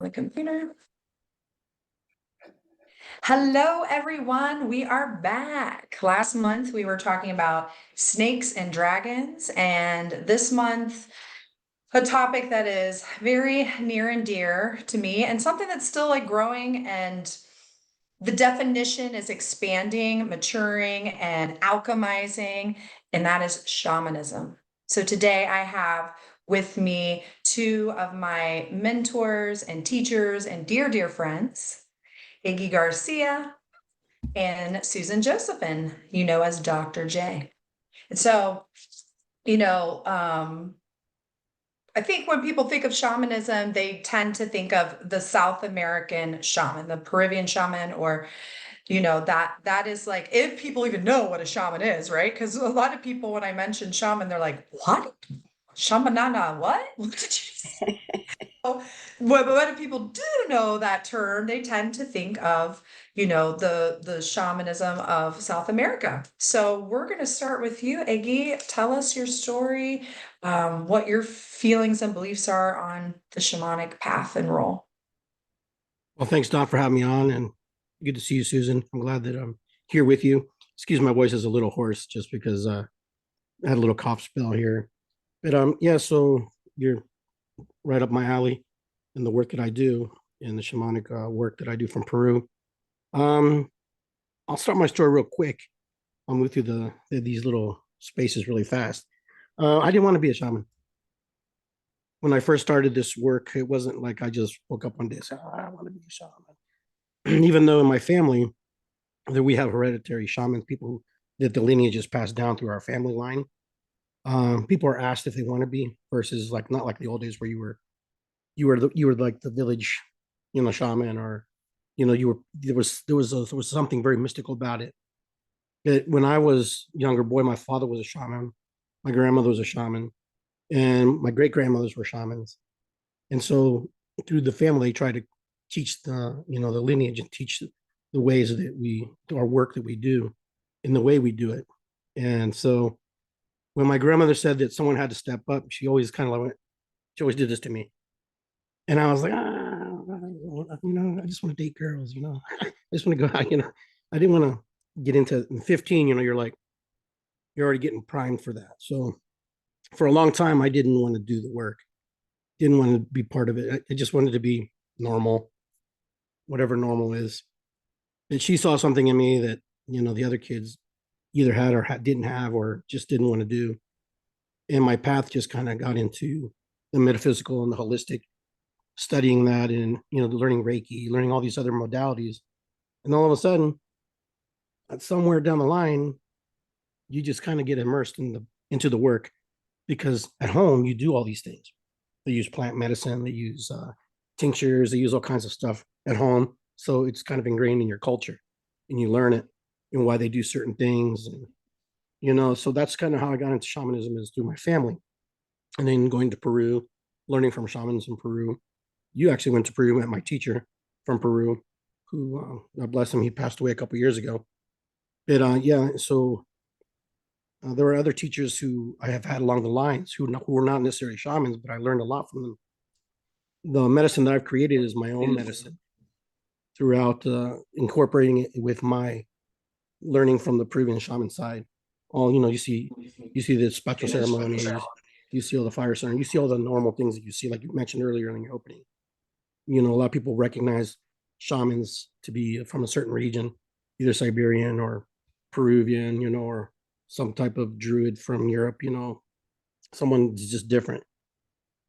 the computer. Hello, everyone. We are back. Last month, we were talking about snakes and dragons, and this month, a topic that is very near and dear to me, and something that's still like growing, and the definition is expanding, maturing, and alchemizing, and that is shamanism. So today, I have with me two of my mentors and teachers and dear, dear friends. Iggy Garcia and Susan Josephine, as Dr. J. And so, you know, um, I think when people think of shamanism, they tend to think of the South American shaman, the Peruvian shaman, or that is like, if people even know what a shaman is, right? Because a lot of people, when I mention shaman, they're like, what? Shamanana, what? What did you say? But when people do know that term, they tend to think of, the shamanism of South America. So we're going to start with you, Iggy. Tell us your story, what your feelings and beliefs are on the shamanic path and role. Well, thanks, Doc, for having me on, and good to see you, Susan. I'm glad that I'm here with you. Excuse my voice is a little hoarse just because I had a little cough spell here. But yeah, so you're right up my alley in the work that I do, in the shamanic work that I do from Peru. Um, I'll start my story real quick. I'll move through these little spaces really fast. I didn't want to be a shaman. When I first started this work, it wasn't like I just woke up one day and said, I want to be a shaman. Even though in my family that we have hereditary shamans, people that the lineage is passed down through our family line. People are asked if they want to be versus like not like the old days where you were like the village, shaman, or you were there was something very mystical about it. That when I was a younger boy, my father was a shaman, my grandmother was a shaman, and my great grandmothers were shamans. And so through the family, they try to teach the lineage and teach the ways that we do our work that we do in the way we do it. And so when my grandmother said that someone had to step up, she always kind of like went, she always did this to me. And I was like, I just want to date girls, I just want to go out, I didn't want to get into 15, you're already getting primed for that. So for a long time, I didn't want to do the work, didn't want to be part of it. I just wanted to be normal, whatever normal is. And she saw something in me that, the other kids either had or didn't have, or just didn't want to do. And my path just kind of got into the metaphysical and the holistic, studying that, and, learning Reiki, learning all these other modalities. And all of a sudden, somewhere down the line, you just kind of get immersed into the work, because at home you do all these things. They use plant medicine, they use tinctures, they use all kinds of stuff at home. So it's kind of ingrained in your culture, and you learn it and why they do certain things. And, so that's kind of how I got into shamanism, is through my family. And then going to Peru, learning from shamans in Peru. You actually went to Peru, met my teacher from Peru, who, God bless him, he passed away a couple years ago. But yeah, so there were other teachers who I have had along the lines who were not necessarily shamans, but I learned a lot from them. The medicine that I've created is my own medicine, throughout incorporating it with my learning from the Peruvian shaman side. All, you see the spectral ceremonies, you see all the fire ceremony, you see all the normal things that you see, like you mentioned earlier in your opening. A lot of people recognize shamans to be from a certain region, either Siberian or Peruvian, or some type of druid from Europe, someone just different.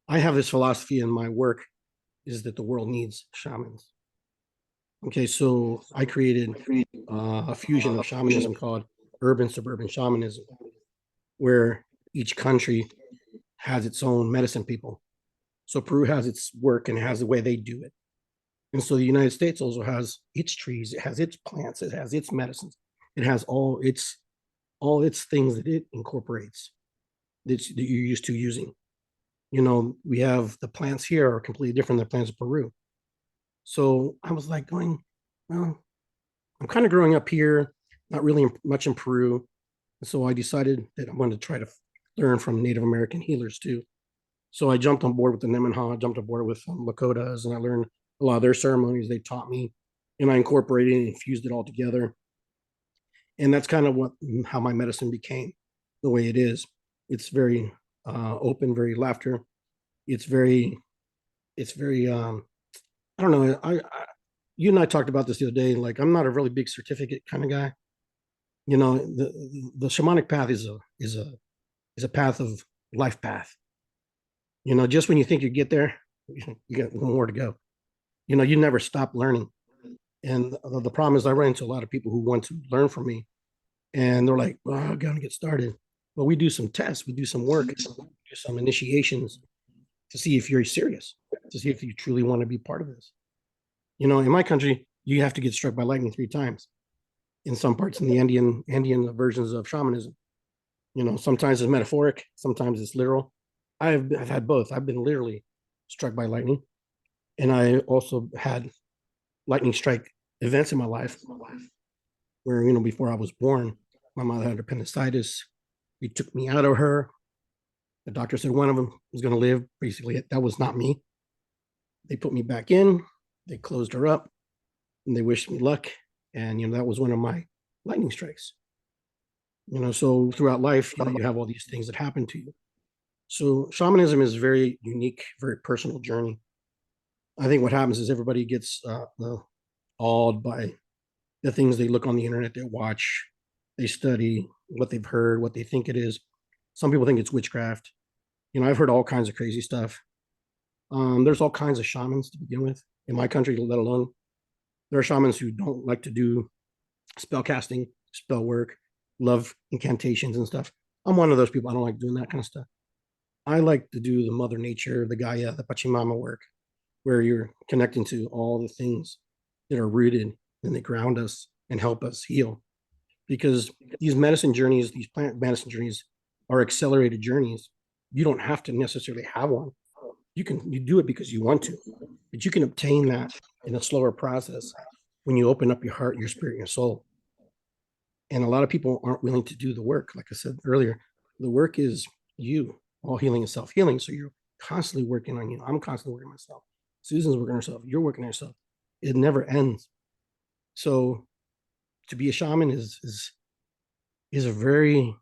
I have this philosophy in my work, is that the world needs shamans. Okay, so I created a fusion of shamanism called urban suburban shamanism, where each country has its own medicine people. So Peru has its work and it has the way they do it. And so the United States also has its trees, it has its plants, it has its medicines, it has all its things that it incorporates, that you're used to using. We have the plants here are completely different than the plants of Peru. So I was like going, well, I'm kind of growing up here, not really much in Peru. So I decided that I'm going to try to learn from Native American healers too. So I jumped on board with the Nemanha, jumped on board with Lakotas, and I learned a lot of their ceremonies they taught me, and I incorporated and infused it all together. And that's kind of what how my medicine became the way it is. It's very open, very laughter. It's very, it's very. I don't know. You and I talked about this the other day. Like, I'm not a really big certificate kind of guy. You know, the shamanic path is a path of life path. You know, just when you think you get there, you got more to go. You know, you never stop learning. And the problem is, I run into a lot of people who want to learn from me, and they're like, "Well, I gotta get started." Well, we do some tests, we do some work, do some initiations to see if you're serious, to see if you truly want to be part of this. You know, in my country, you have to get struck by lightning 3 times. In some parts, in the Andean versions of shamanism, you know, sometimes it's metaphoric, sometimes it's literal. I've had both. I've been literally struck by lightning, and I also had lightning strike events in my life where, you know, before I was born, my mother had appendicitis. They took me out of her. The doctor said one of them was going to live. Basically, that was not me. They put me back in. They closed her up, and they wished me luck. And you know, that was one of my lightning strikes. You know, so throughout life, you know, you have all these things that happen to you. So shamanism is a very unique, very personal journey. I think what happens is everybody gets awed by the things they look on the internet, they watch, they study what they've heard, what they think it is. Some people think it's witchcraft. You know, I've heard all kinds of crazy stuff. There's all kinds of shamans to begin with in my country, let alone there are shamans who don't like to do spell casting, spell work, love incantations and stuff. I'm one of those people. I don't like doing that kind of stuff. I like to do the Mother Nature, the Gaia, the Pachamama work, where you're connecting to all the things that are rooted and they ground us and help us heal. Because these medicine journeys, these plant medicine journeys, are accelerated journeys. You don't have to necessarily have one. You do it because you want to, but you can obtain that in a slower process when you open up your heart, your spirit, your soul. And a lot of people aren't willing to do the work. Like I said earlier, the work is you. All healing is self healing. So you're constantly working on you. I'm constantly working on myself. Susan's working on herself. You're working on yourself. It never ends. So to be a shaman is a very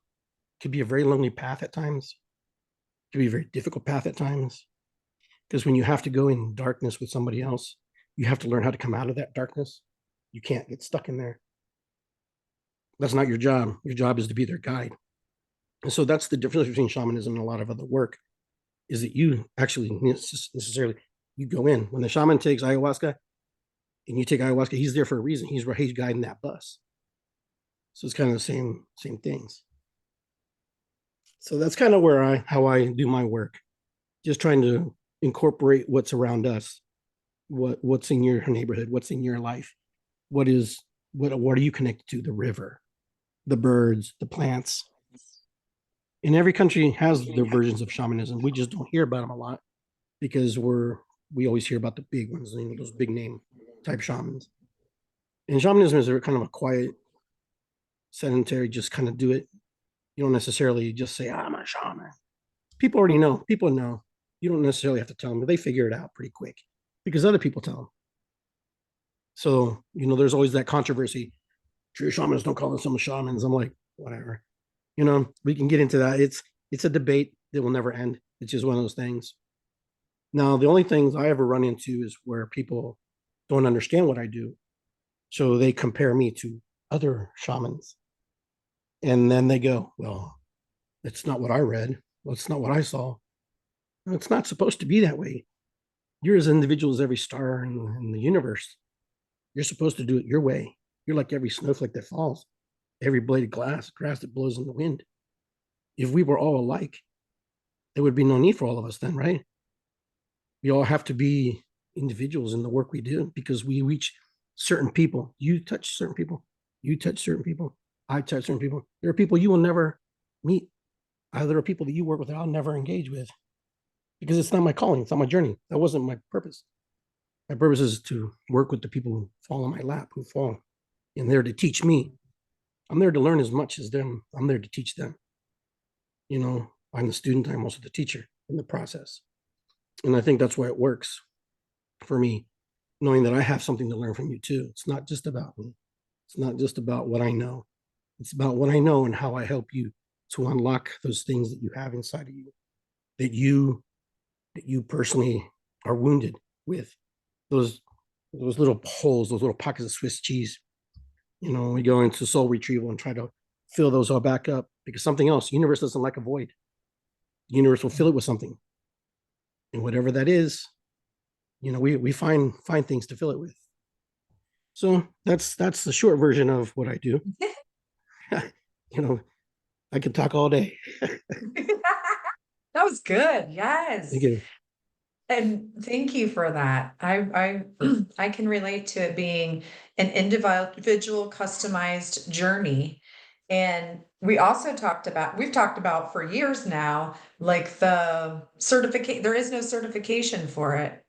could be a very lonely path at times. It could be a very difficult path at times. Because when you have to go in darkness with somebody else, you have to learn how to come out of that darkness. You can't get stuck in there. That's not your job. Your job is to be their guide. And so that's the difference between shamanism and a lot of other work, is that you actually necessarily you go in. When the shaman takes ayahuasca and you take ayahuasca, he's there for a reason. He's guiding that bus. So it's kind of the same things. So that's kind of where how I do my work. Just trying to incorporate what's around us, what's in your neighborhood, what's in your life, what are you connected to? The river, the birds, the plants. And every country has their versions of shamanism. We just don't hear about them a lot because we always hear about the big ones, you know, those big name type shamans. And shamanism is kind of a quiet, sedentary, just kind of do it. You don't necessarily just say, I'm a shaman. People already know. People know. You don't necessarily have to tell them, but they figure it out pretty quick because other people tell them. So, you know, there's always that controversy. True shamans don't call themselves shamans. I'm like, whatever. You know, we can get into that. It's a debate that will never end. It's just one of those things. Now, the only things I ever run into is where people don't understand what I do. So they compare me to other shamans. And then they go, well, it's not what I read. Well, it's not what I saw. Well, it's not supposed to be that way. You're as individual as every star in the universe. You're supposed to do it your way. You're like every snowflake that falls, every blade of grass that blows in the wind. If we were all alike, there would be no need for all of us then, right? We all have to be individuals in the work we do because we reach certain people. You touch certain people. You touch certain people. I touch certain people. There are people you will never meet. There are people that you work with that I'll never engage with because it's not my calling. It's not my journey. That wasn't my purpose. My purpose is to work with the people who fall in my lap, who fall, and they're to teach me. I'm there to learn as much as them. I'm there to teach them. You know, I'm the student. I'm also the teacher in the process. And I think that's why it works for me. knowing that I have something to learn from you too. It's not just about me. It's not just about what I know. It's about what I know and how I help you to unlock those things that you have inside of you, that you personally are wounded with. Those those little holes, those little pockets of Swiss cheese. We go into soul retrieval and try to fill those all back up because something else, the universe doesn't like a void. The universe will fill it with something. And whatever that is, we find things to fill it with. So that's the short version of what I do. you know, I could talk all day. That was good. Yes. Again, And thank you for that. I can relate to it being an individual customized journey. And we've talked about for years now, like the certificate, there is no certification for it.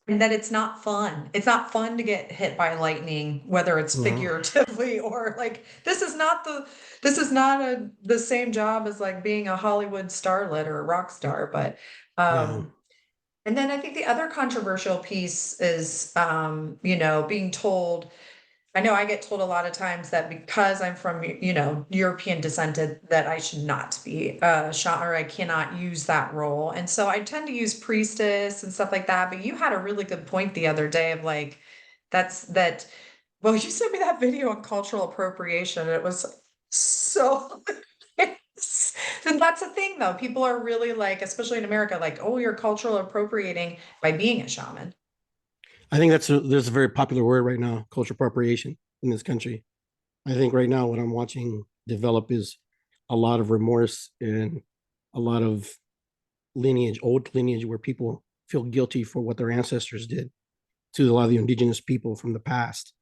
And that it's not fun. It's not fun to get hit by lightning, whether it's no, figuratively or like this is not the same job as like being a Hollywood starlet or a rock star, but yeah, um and then I think the other controversial piece is, being told, I know I get told a lot of times that because I'm from, European descended, that I should not be a shaman or I cannot use that role. And so I tend to use priestess and stuff like that. But you had a really good point the other day of like, that's that. Well, you sent me that video on cultural appropriation. It was so and that's the thing though. People are really like, especially in America, like, oh, you're cultural appropriating by being a shaman. I think there's a very popular word right now, cultural appropriation in this country. I think right now what I'm watching develop is a lot of remorse and a lot of lineage, old lineage, where people feel guilty for what their ancestors did to a lot of the indigenous people from the past.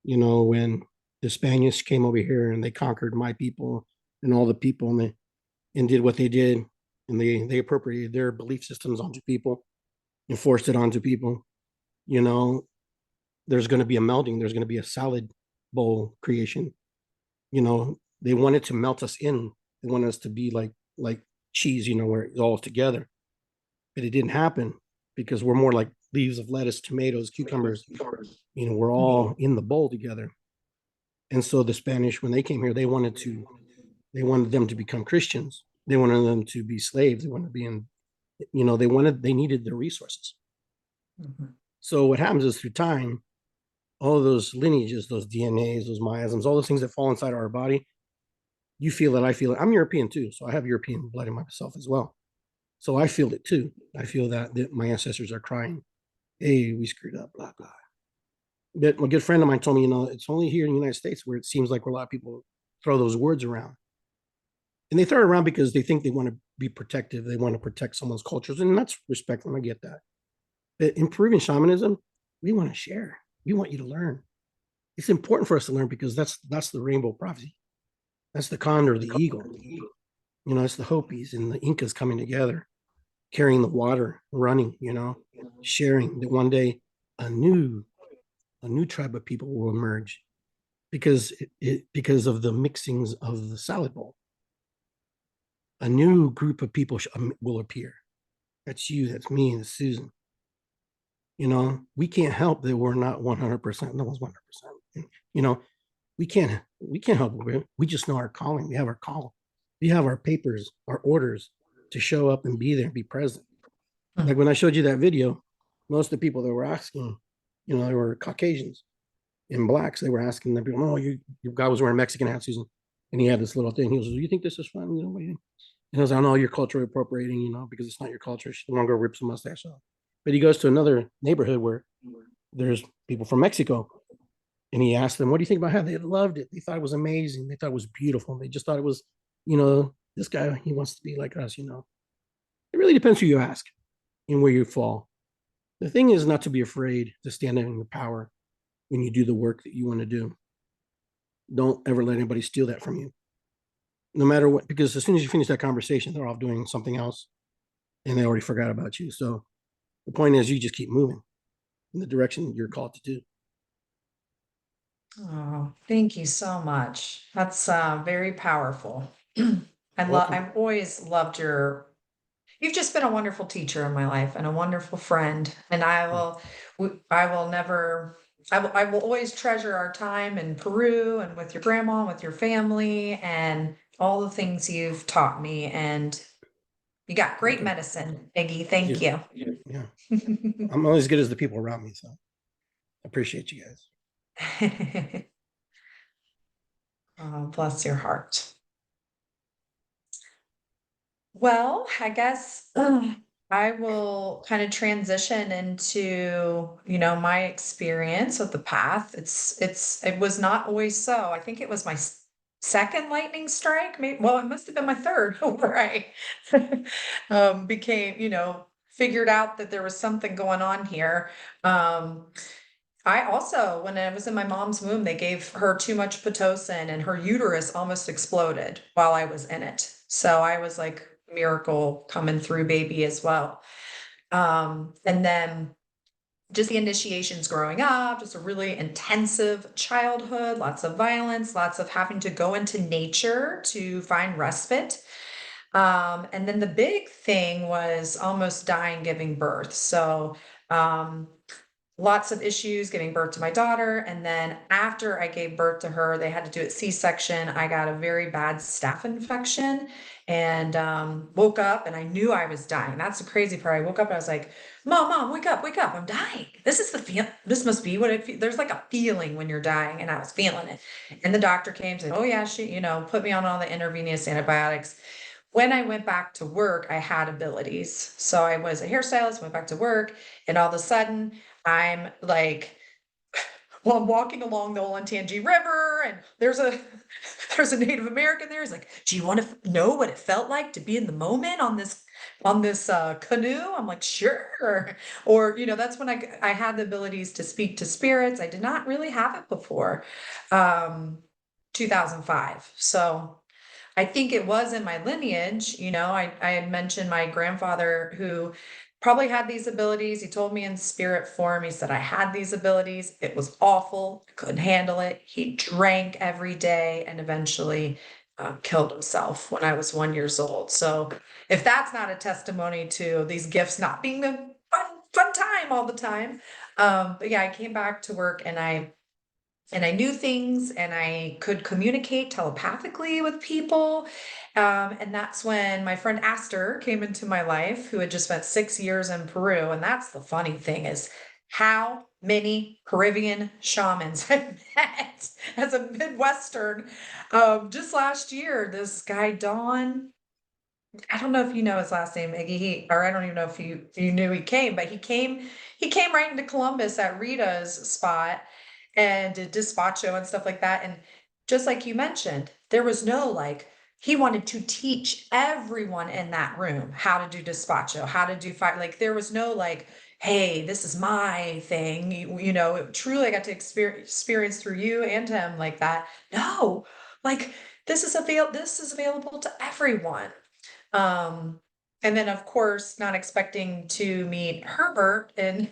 When the Spaniards came over here and they conquered my people and all the people and did what they did, and they appropriated their belief systems onto people and forced it onto people. You know, there's going to be a melding. There's going to be a salad bowl creation. They wanted to melt us in. They wanted us to be like cheese. Where it's all together, but it didn't happen because we're more like leaves of lettuce, tomatoes, cucumbers. We're all in the bowl together. And so the Spanish, when they came here, they wanted them to become Christians. They wanted them to be slaves. They wanted to be in, they needed their resources. Mhm. So what happens is through time, all of those lineages, those DNAs, those miasms, all those things that fall inside our body, you feel it, I feel it. I'm European too, so I have European blood in myself as well. So I feel it too. I feel that my ancestors are crying, hey, we screwed up, blah, blah. But a good friend of mine told me, it's only here in the United States where it seems like a lot of people throw those words around. And they throw it around because they think they want to be protective. They want to protect someone's cultures. And that's respectful. I get that. But in Peruvian shamanism, we want to share. We want you to learn. It's important for us to learn because that's the rainbow prophecy. That's the condor, the eagle. It's the Hopis and the Incas coming together, carrying the water, running, sharing that one day a new tribe of people will emerge because of the mixings of the salad bowl. A new group of people will appear. That's you, that's me, and Susan. We can't help that we're not 100%. No one's 100%. We can't help it. We just know our calling. We have our call. We have our papers, our orders to show up and be there and be present. Like when I showed you that video, most of the people that were asking, they were Caucasians and blacks. They were asking them people, oh, your guy was wearing Mexican hat, Susan. And he had this little thing. He was, do you think this is fun? And I was like, no, you're culturally appropriating, because it's not your culture. She no longer rips a mustache off. But he goes to another neighborhood where there's people from Mexico. And he asked them, what do you think about how they loved it? They thought it was amazing. They thought it was beautiful. They just thought it was, this guy, he wants to be like us. It really depends who you ask and where you fall. The thing is not to be afraid to stand in your power when you do the work that you want to do. Don't ever let anybody steal that from you. No matter what, because as soon as you finish that conversation, they're off doing something else and they already forgot about you. So the point is you just keep moving in the direction you're called to do. Oh, thank you so much. That's very powerful. Welcome. I've always loved you've just been a wonderful teacher in my life and a wonderful friend. And I will never, I will always treasure our time in Peru and with your grandma and with your family and all the things you've taught me. And you got great Welcome. medicine, Iggy. Thank you. Yeah. I'm only as good as the people around me. So I appreciate you guys. Oh, bless your heart. Well, I guess I will kind of transition into, my experience with the path. It was not always so. I think it was my second lightning strike. Maybe, well, it must have been my third where I became, figured out that there was something going on here. I also, when I was in my mom's womb, they gave her too much Pitocin and her uterus almost exploded while I was in it. So I was like miracle coming through baby as well. And then just the initiations growing up, just a really intensive childhood, lots of violence, lots of having to go into nature to find respite. And then the big thing was almost dying giving birth. So, lots of issues giving birth to my daughter. And then after I gave birth to her, they had to do it C-section. I got a very bad staph infection and woke up and I knew I was dying. That's the crazy part. I woke up and I was like, Mom, wake up, I'm dying. This is the feel. This must be what there's like a feeling when you're dying. And I was feeling it. And the doctor came and said, oh yeah, she, put me on all the intravenous antibiotics. When I went back to work, I had abilities. So I was a hairstylist, went back to work, and all of a sudden I'm like, well, I'm walking along the Olentangy River, and there's a there's a Native American there. He's like, "Do you want to know what it felt like to be in the moment on this canoe?" I'm like, "Sure." Or that's when I had the abilities to speak to spirits. I did not really have it before, 2005. So I think it was in my lineage, I had mentioned my grandfather who probably had these abilities. He told me in spirit form, he said, I had these abilities. It was awful. I couldn't handle it. He drank every day and eventually killed himself when I was 1 years old. So if that's not a testimony to these gifts not being a fun time all the time. But yeah, I came back to work and I knew things and I could communicate telepathically with people. And that's when my friend Aster came into my life, who had just spent 6 years in Peru. And that's the funny thing is how many Peruvian shamans I met as a midwestern. Just last year, this guy, Don, I don't know if you know his last name, Iggy. Or I don't even know if you knew he came, but he came right into Columbus at Rita's spot and did despacho and stuff like that. And just like you mentioned, there was no like he wanted to teach everyone in that room how to do despacho, how to do fight. Like there was no like, hey, this is my thing. Truly I got to experience through you and him like that. No, like this is available to everyone. Um, and then of course, not expecting to meet Herbert in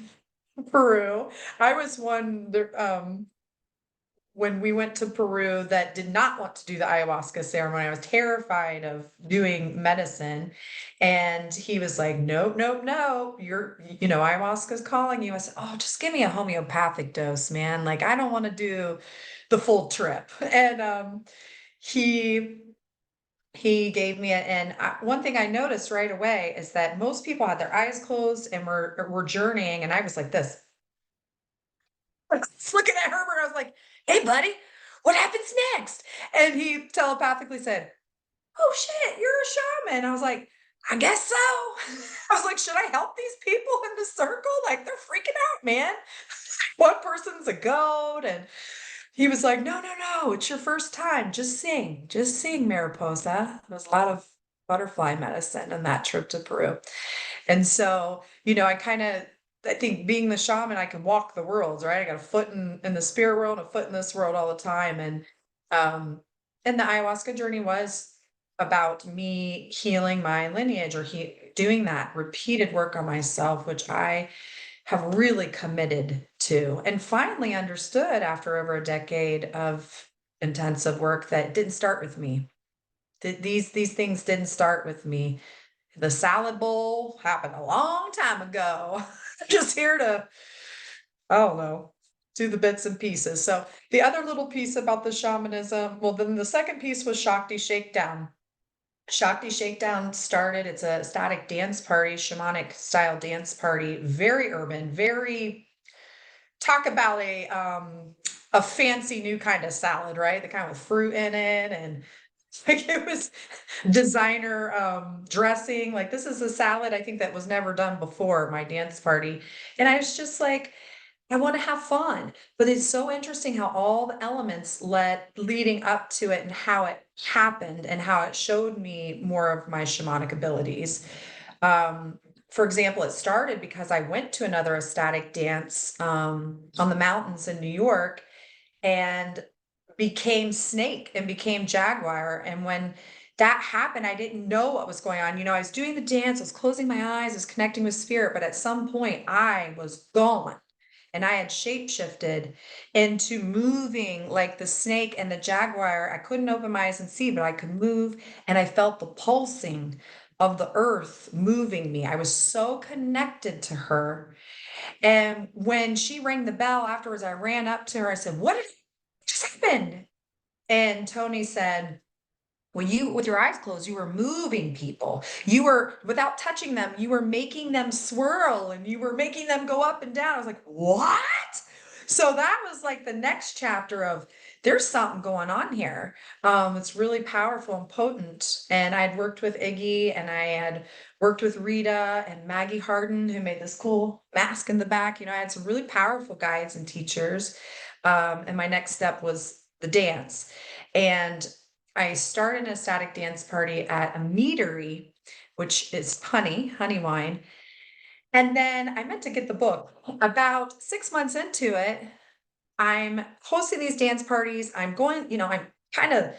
Peru. I was one when we went to Peru that did not want to do the ayahuasca ceremony. I was terrified of doing medicine. And he was like, nope, nope, no. Ayahuasca's calling you. I said, oh, just give me a homeopathic dose, man. Like, I don't want to do the full trip. And he he gave me one thing I noticed right away is that most people had their eyes closed and were journeying, and I was like this, looking at Herbert. I was like, "Hey, buddy, what happens next?" And he telepathically said, "Oh shit, you're a shaman." I was like, "I guess so." I was like, "Should I help these people in the circle? Like they're freaking out, man." One person's a goat, and he was like, "No, no, no, it's your first time. Just sing, Mariposa." There was a lot of butterfly medicine in that trip to Peru. And so, I think being the shaman, I can walk the worlds, right? I got a foot in the spirit world, a foot in this world all the time. Um, and the ayahuasca journey was about me healing my lineage or doing that repeated work on myself, which I have really committed to and finally understood after over a decade of intensive work that didn't start with me. These things didn't start with me. The salad bowl happened a long time ago. I'm just here to, I don't know, do the bits and pieces. So the other little piece about the shamanism, well, then the second piece was Shakti Shakedown. Shakti Shakedown started, it's a static dance party, shamanic style dance party, very urban, very talk about a fancy new kind of salad, right? The kind with fruit in it and like it was designer dressing. Like this is a salad I think that was never done before my dance party. And I was just like, I want to have fun. But it's so interesting how all the elements led leading up to it and how it happened and how it showed me more of my shamanic abilities. For example, it started because I went to another ecstatic dance on the mountains in New York and became snake and became jaguar. And when that happened, I didn't know what was going on. You know, I was doing the dance, I was closing my eyes, I was connecting with spirit, but at some point I was gone and I had shape shifted into moving like the snake and the jaguar. I couldn't open my eyes and see, but I could move and I felt the pulsing of the earth moving me. I was so connected to her. And when she rang the bell afterwards, I ran up to her. I said, "What did just happened?" And Tony said, well, you, with your eyes closed, you were moving people. You were, without touching them, you were making them swirl and you were making them go up and down. I was like, what? So that was like the next chapter of there's something going on here. It's really powerful and potent. And I'd worked with Iggy and I had worked with Rita and Maggie Harden, who made this cool mask in the back. You know, I had some really powerful guides and teachers. And my next step was the dance. And I started a static dance party at a meadery, which is honey wine. And then I meant to get the book. About 6 months into it, I'm hosting these dance parties. I'm going, you know, I'm kind of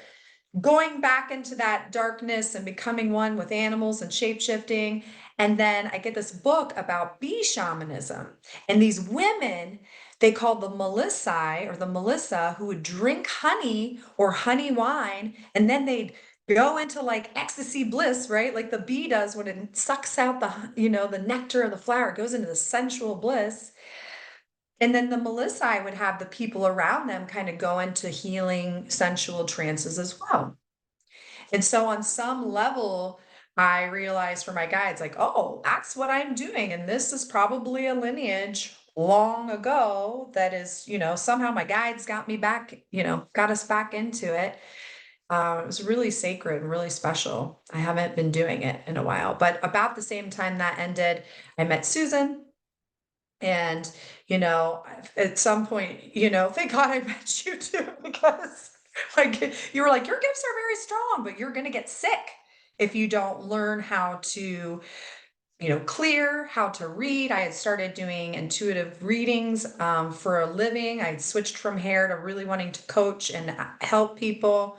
going back into that darkness and becoming one with animals and shape shifting. And then I get this book about bee shamanism. And these women, they called the Melissa or the Melissa, who would drink honey or honey wine, and then they'd go into like ecstasy bliss, right? Like the bee does when it sucks out the, you know, the nectar of the flower, it goes into the sensual bliss. And then the Melissa would have the people around them kind of go into healing sensual trances as well. And so on some level, I realized for my guides, like, oh, that's what I'm doing. And this is probably a lineage long ago that is, you know, somehow my guides got me back, you know, got us back into it. It was really sacred and really special. I haven't been doing it in a while, but about the same time that ended, I met Susan. And, you know, at some point, you know, thank God I met you too, because like you were like, your gifts are very strong, but you're going to get sick if you don't learn how to, you know, clear, how to read. I had started doing intuitive readings for a living. I had switched from hair to really wanting to coach and help people.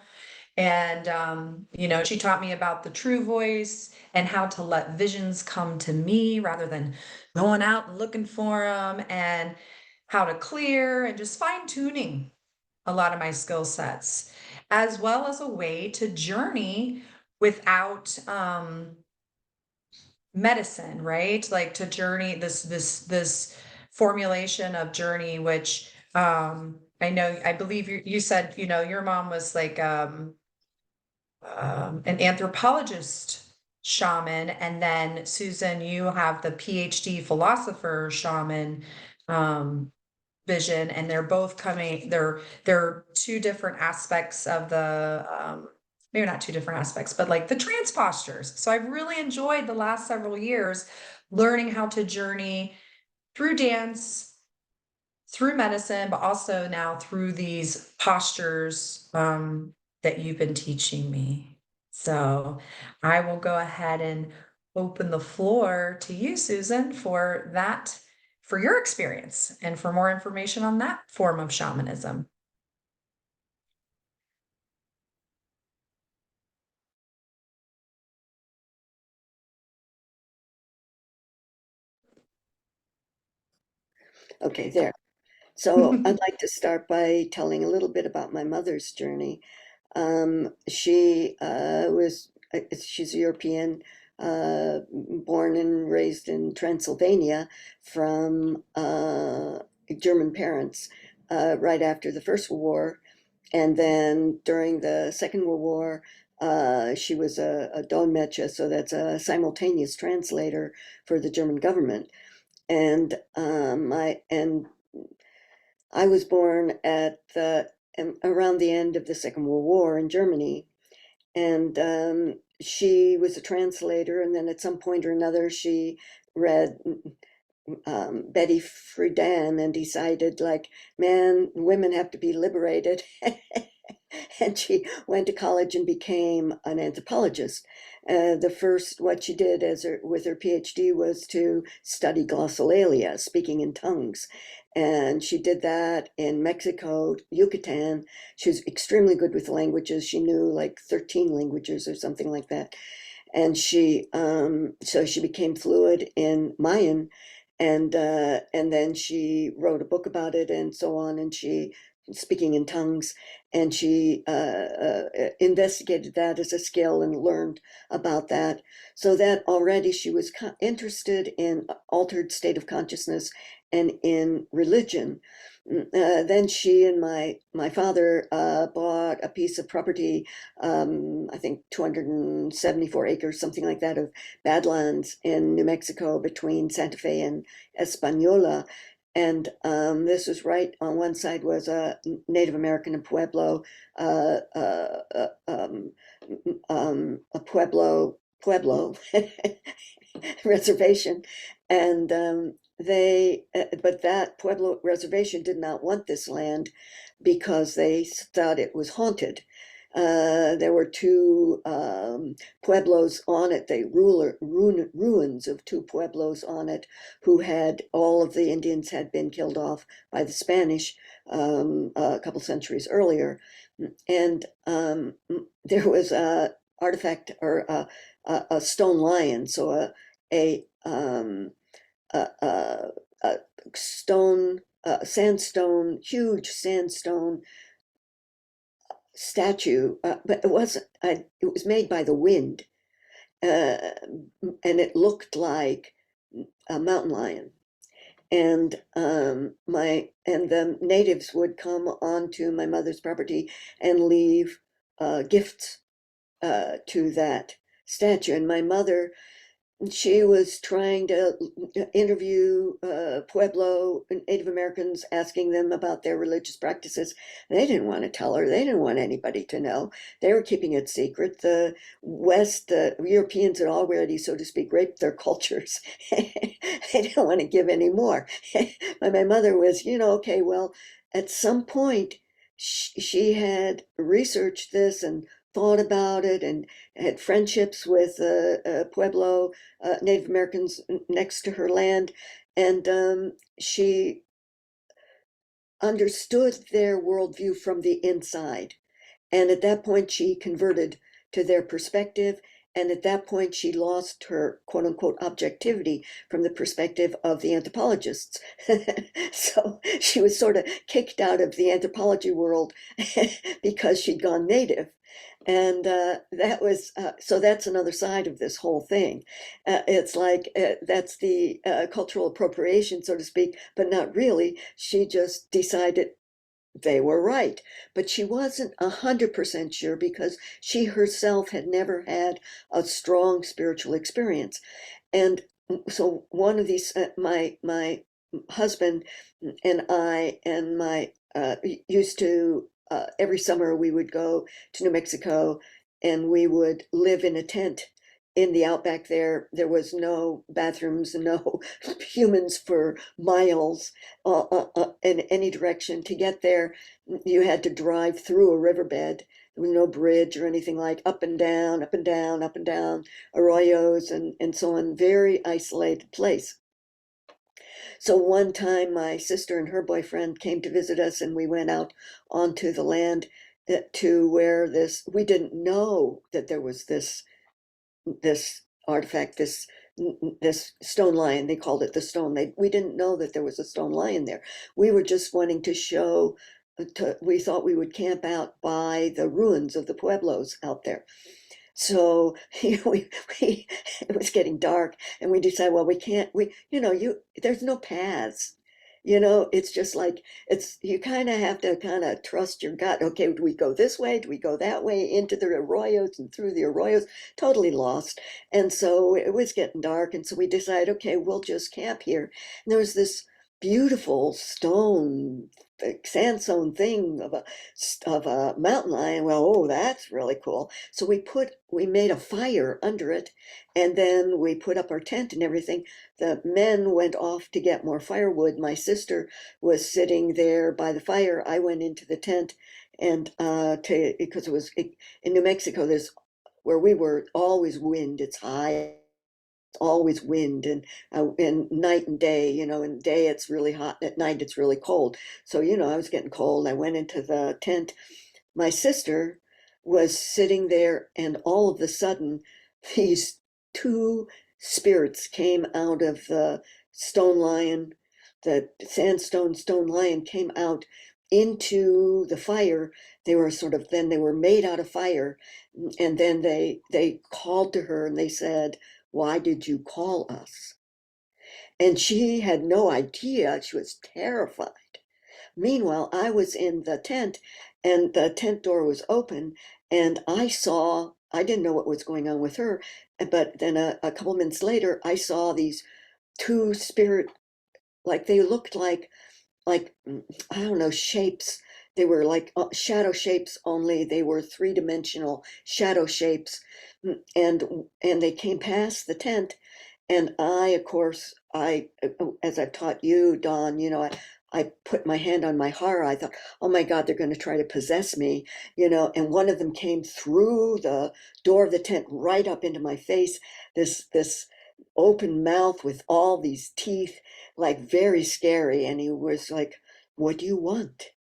And, you know, she taught me about the true voice and how to let visions come to me rather than going out and looking for them, and how to clear and just fine tuning a lot of my skill sets, as well as a way to journey without medicine, right? Like to journey this formulation of journey, which I know, I believe you said, you know, your mom was like an anthropologist shaman, and then Susan, you have the PhD philosopher shaman vision, and they're both coming. They're two different aspects of the maybe not two different aspects, but like the trance postures. So I've really enjoyed the last several years learning how to journey through dance, through medicine, but also now through these postures that you've been teaching me. So I will go ahead and open the floor to you, Susan, for that, for your experience and for more information on that form of shamanism. Okay, there. So I'd like to start by telling a little bit about my mother's journey. She she's a European, born and raised in Transylvania from German parents right after the First World War. And then during the Second World War, she was a Dolmetscher, so that's a simultaneous translator for the German government. And I was born at around the end of the Second World War in Germany, and she was a translator. And then at some point or another, she read Betty Friedan and decided, like, man, women have to be liberated. And she went to college and became an anthropologist. What she did with her PhD was to study glossolalia, speaking in tongues. And she did that in Mexico, Yucatan. She was extremely good with languages. She knew like 13 languages or something like that. And so she became fluent in Mayan, and then she wrote a book about it and so on. And she speaking in tongues, and she investigated that as a skill and learned about that. So that already she was interested in altered state of consciousness and in religion. Then she and my father bought a piece of property, I think 274 acres, something like that, of badlands in New Mexico between Santa Fe and Española. And this was right on one side was a Native American and Pueblo, a Pueblo reservation, and but that Pueblo reservation did not want this land because they thought it was haunted. There were two pueblos on it, ruins of two pueblos on it, who had, all of the Indians had been killed off by the Spanish a couple centuries earlier. And there was a artifact, or a stone lion, so a stone, sandstone, huge sandstone statue, but it wasn't. It was made by the wind, and it looked like a mountain lion. And the natives would come onto my mother's property and leave gifts to that statue. And my mother, she was trying to interview Pueblo Native Americans, asking them about their religious practices. They didn't want to tell her. They didn't want anybody to know. They were keeping it secret. The West, the Europeans had already, so to speak, raped their cultures. They didn't want to give any more. But my mother was, okay, well, at some point, she had researched this and thought about it and had friendships with Pueblo Native Americans next to her land, and she understood their worldview from the inside. And at that point, she converted to their perspective. And at that point, she lost her quote unquote objectivity from the perspective of the anthropologists. So she was sort of kicked out of the anthropology world because she'd gone native. And that was, so that's another side of this whole thing. It's like, that's the cultural appropriation, so to speak, but not really. She just decided they were right, but she wasn't 100% sure because she herself had never had a strong spiritual experience. And so one of these, my husband and I and my used to every summer we would go to New Mexico, and we would live in a tent in the outback there. There was no bathrooms, no humans for miles in any direction. To get there, you had to drive through a riverbed. There was no bridge or anything, like up and down, up and down, up and down, arroyos and so on. Very isolated place. So one time my sister and her boyfriend came to visit us, and we went out onto the land to where we didn't know that there was this artifact, this stone lion. They called it the stone. We didn't know that there was a stone lion there. We were just wanting to show, we thought we would camp out by the ruins of the pueblos out there. So we it was getting dark, and we decided, well, we can't. There's no paths. It's just like you kind of have to kind of trust your gut. Okay, do we go this way? Do we go that way into the arroyos and through the arroyos? Totally lost. And so it was getting dark, and so we decided, okay, we'll just camp here. And there was this beautiful stone sandstone thing of a mountain lion. Well, oh, that's really cool. So we made a fire under it, and then we put up our tent and everything. The men went off to get more firewood. My sister was sitting there by the fire. I went into the tent, and because in New Mexico, there's where we were always wind. It's high, always wind, and night and day. In the day it's really hot, and at night it's really cold. So I was getting cold. I went into the tent. My sister was sitting there, and all of a sudden, these two spirits came out of the stone lion. The sandstone stone lion came out into the fire. They were made out of fire, and then they called to her, and they said, "Why did you call us?" And she had no idea. She was terrified. Meanwhile, I was in the tent, and the tent door was open, and I didn't know what was going on with her, but then a couple minutes later, I saw these two spirit, like they looked like I don't know, shapes. They were like shadow shapes, only they were three-dimensional shadow shapes. And they came past the tent, and I, of course, as I've taught you, Dawn, I put my hand on my heart. I thought, oh my God, they're going to try to possess me, and one of them came through the door of the tent right up into my face, this open mouth with all these teeth, like very scary. And he was like, "What do you want?"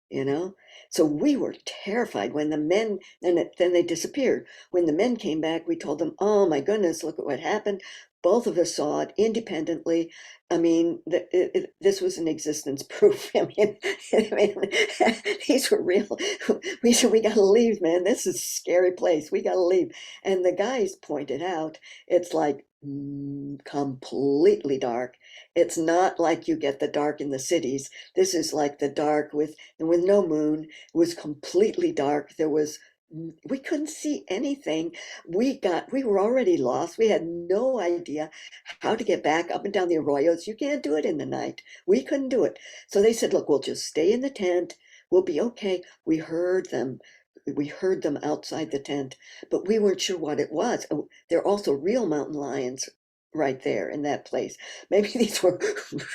you know so we were terrified when the men, then they disappeared. When the men came back, we told them, "Oh my goodness, look at what happened." Both of us saw it independently. I mean, this was an existence proof. These were real. We said, "We gotta leave, man. This is a scary place. We gotta leave." And the guys pointed out, it's like completely dark. It's not like you get the dark in the cities. This is like the dark with no moon. It was completely dark. We couldn't see anything. We were already lost. We had no idea how to get back up and down the arroyos. You can't do it in the night. We couldn't do it. So they said, "Look, we'll just stay in the tent. We'll be okay." We heard them. We heard them outside the tent, but we weren't sure what it was. Oh, there are also real mountain lions right there in that place. Maybe these were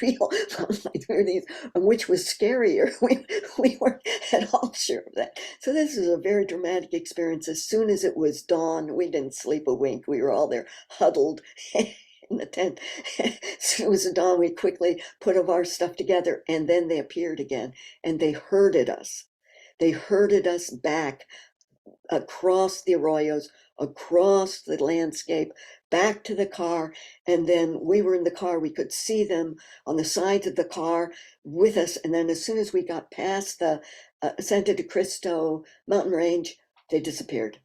real mountain lions, which was scarier. We weren't at all sure of that. So this is a very dramatic experience. As soon as it was dawn, we didn't sleep a wink. We were all there huddled in the tent. As soon as it was dawn, we quickly put our stuff together, and then they appeared again, and they herded us. They herded us back across the arroyos, across the landscape, back to the car. And then we were in the car. We could see them on the sides of the car with us. And then as soon as we got past the Santa de Cristo mountain range, they disappeared.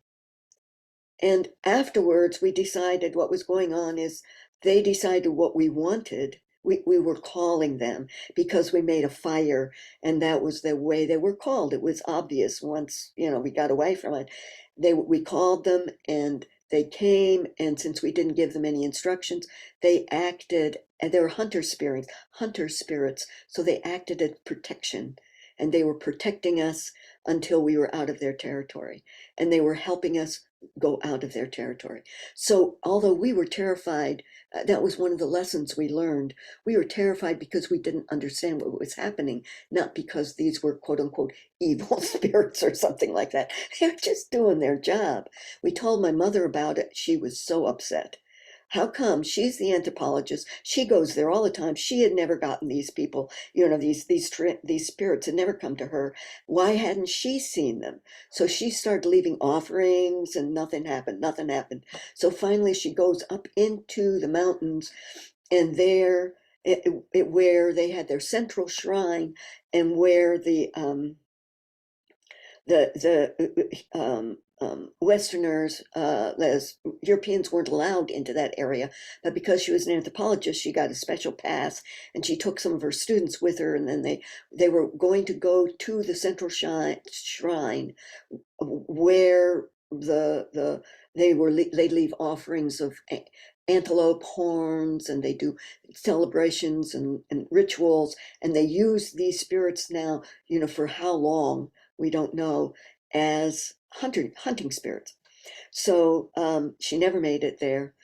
And afterwards, we decided what was going on is they decided what we wanted. We were calling them because we made a fire, and that was the way they were called. It was obvious once, we got away from it. We called them, and they came, and since we didn't give them any instructions, they acted, and they were hunter spirits, so they acted as protection, and they were protecting us until we were out of their territory, and they were helping us go out of their territory. So although we were terrified, that was one of the lessons we learned. We were terrified because we didn't understand what was happening, not because these were quote unquote evil spirits or something like that. They're just doing their job. We told my mother about it. She was so upset. How come? She's the anthropologist. She goes there all the time. She had never gotten these people, these spirits had never come to her. Why hadn't she seen them? So she started leaving offerings, and nothing happened. Nothing happened. So finally she goes up into the mountains, and there where they had their central shrine, and where the Westerners, as Europeans weren't allowed into that area, but because she was an anthropologist, she got a special pass, and she took some of her students with her, and then they were going to go to the central shrine where they leave offerings of antelope horns, and they do celebrations and rituals, and they use these spirits now, for how long we don't know, as hunting spirits. So she never made it there.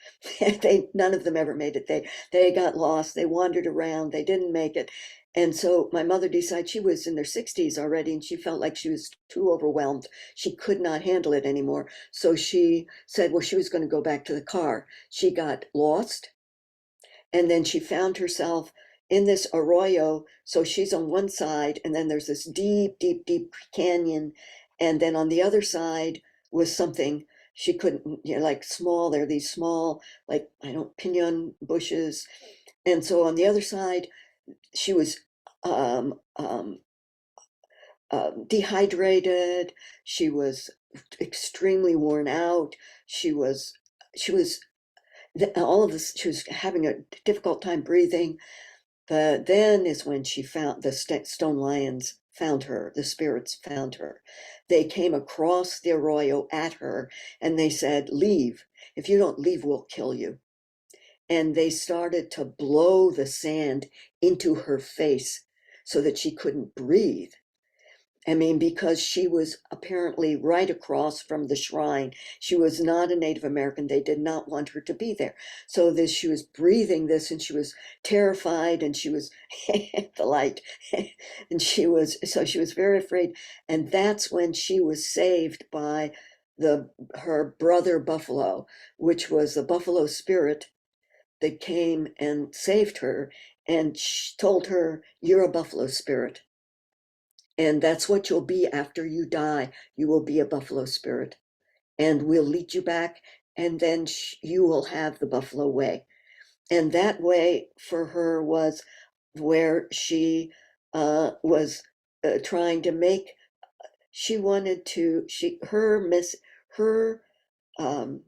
None of them ever made it. They got lost. They wandered around. They didn't make it. And so my mother decided, she was in their 60s already, and she felt like she was too overwhelmed. She could not handle it anymore. So she said, well, she was going to go back to the car. She got lost, and then she found herself in this arroyo. So she's on one side, and then there's this deep, deep, deep canyon. And then on the other side was something she couldn't, like small, there are these small, like, I don't, pinon bushes. And so on the other side, she was um, um, dehydrated. She was extremely worn out. She was all of this. She was having a difficult time breathing. But then is when she found the stone lions found her. The spirits found her. They came across the arroyo at her, and they said, "Leave. If you don't leave, we'll kill you." And they started to blow the sand into her face so that she couldn't breathe. I mean, because she was apparently right across from the shrine. She was not a Native American. They did not want her to be there. So she was breathing this, and she was terrified, and she was the light. And she was very afraid. And that's when she was saved by her brother buffalo, which was the buffalo spirit that came and saved her, and told her, "You're a buffalo spirit. And that's what you'll be after you die. You will be a buffalo spirit, and we'll lead you back, and then you will have the buffalo way." And that way for her was where she was trying to make. She wanted to. Her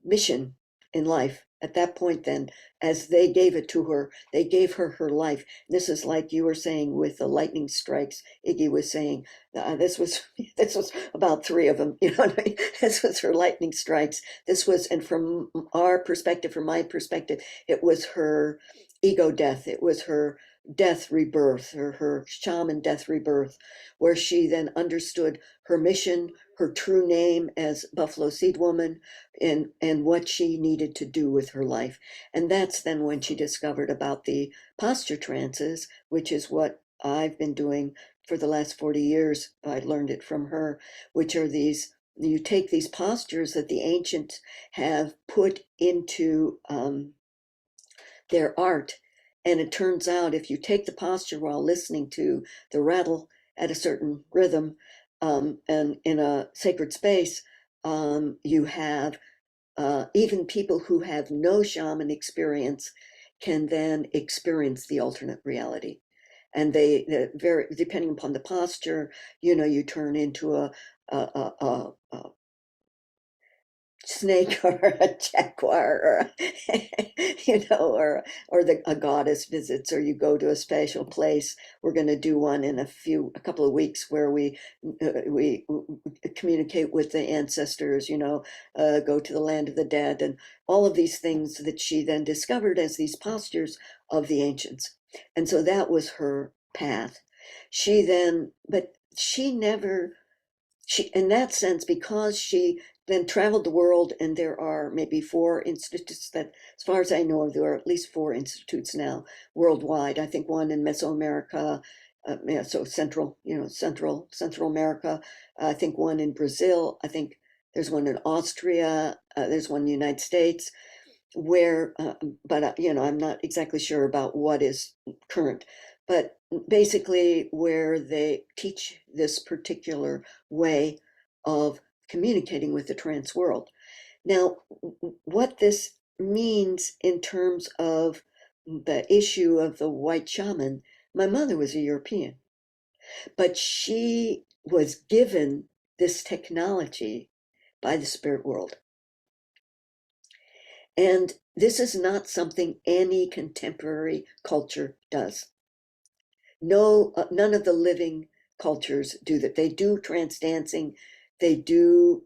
mission in life at that point, then, as they gave it to her, they gave her her life. This is like you were saying with the lightning strikes. Iggy was saying this was this was about three of them. What I mean? This was her lightning strikes. This was, and from our perspective, from my perspective, it was her ego death. It was her death rebirth, or her shaman death rebirth, where she then understood her mission, her true name as Buffalo Seed Woman, and what she needed to do with her life. And that's then when she discovered about the posture trances, which is what I've been doing for the last 40 years. I learned it from her, which are these, you take these postures that the ancients have put into their art. And it turns out, if you take the posture while listening to the rattle at a certain rhythm, and in a sacred space, you have even people who have no shaman experience can then experience the alternate reality. And they very, depending upon the posture, you turn into a snake or a jaguar, or or a goddess visits, or you go to a special place. We're going to do one in a couple of weeks, where we communicate with the ancestors, go to the land of the dead, and all of these things that she then discovered as these postures of the ancients. And so that was her path. But she never, in that sense, because she then traveled the world, and there are maybe 4 institutes that, as far as I know, there are at least 4 institutes now worldwide. I think one in Mesoamerica, so Central America. I think one in Brazil. I think there's one in Austria. There's one in the United States, where, but I'm not exactly sure about what is current, but basically where they teach this particular way of communicating with the trance world. Now, what this means in terms of the issue of the white shaman, my mother was a European, but she was given this technology by the spirit world. And this is not something any contemporary culture does. No, none of the living cultures do that. They do trance dancing, they do